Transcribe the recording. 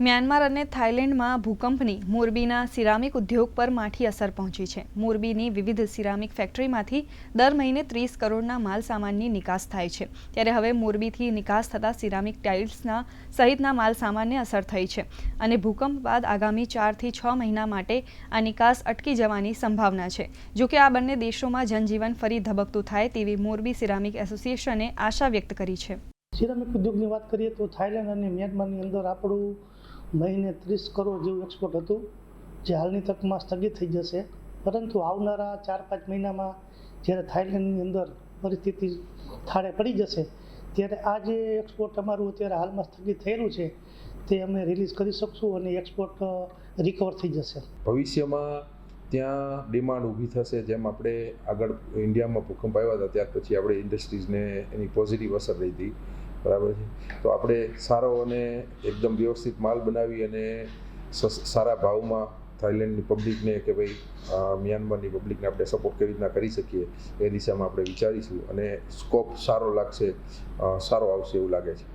Myanmar અને થાઇલેન્ડમાં ભૂકંપની મોરબીના ceramic ઉદ્યોગ પર માઠી અસર પહોંચી છે। મોરબીની વિવિધ સિરામિક ફેક્ટરીમાંથી દર મહિને 30 કરોડના માલ સામાનની નિકાસ થાય છે, ત્યારે હવે મોરબીથી નિકાસ થતા સિરામિક ટાઇલ્સના સહિતના માલ સામાનને અસર થઈ છે અને ભૂકંપ બાદ આગામી 4 થી 6 મહિના માટે આ નિકાસ અટકી જવાની સંભાવના છે। જો કે આ બંને દેશોમાં જનજીવન ફરી ધબકતું થાય તેવી મોરબી સિરામિક એસોસિએશને આશા વ્યક્ત કરી છે। સિરામિક ઉદ્યોગની વાત કરીએ તો થાઇલેન્ડ અને મ્યાનમારની અંદર આપણું મહિને 30 કરોડ જેવું એક્સપોર્ટ હતું, જે હાલની તકમાં સ્થગિત થઈ જશે। પરંતુ આવનારા 4-5 મહિનામાં જ્યારે થાઇલેન્ડની અંદર પરિસ્થિતિ થાળે પડી જશે ત્યારે આ જે એક્સપોર્ટ અમારું અત્યારે હાલમાં સ્થગિત થયેલું છે તે અમે રિલીઝ કરી શકશું અને એક્સપોર્ટ રિકવર થઈ જશે। ભવિષ્યમાં ત્યાં ડિમાન્ડ ઊભી થશે, જેમ આપણે આગળ ઇન્ડિયામાં ભૂકંપ આવ્યા હતા ત્યાર પછી આપણે ઇન્ડસ્ટ્રીઝને એની પોઝિટિવ અસર રહી હતી, બરાબર છે। તો આપણે સારો અને એકદમ વ્યવસ્થિત માલ બનાવી અને સારા ભાવમાં થાઇલેન્ડની પબ્લિકને કે ભાઈ મ્યાનમારની પબ્લિકને આપણે સપોર્ટ કેવી રીતના કરી શકીએ એ દિશામાં આપણે વિચારીશું અને સ્કોપ સારો લાગશે, સારો આવશે એવું લાગે છે।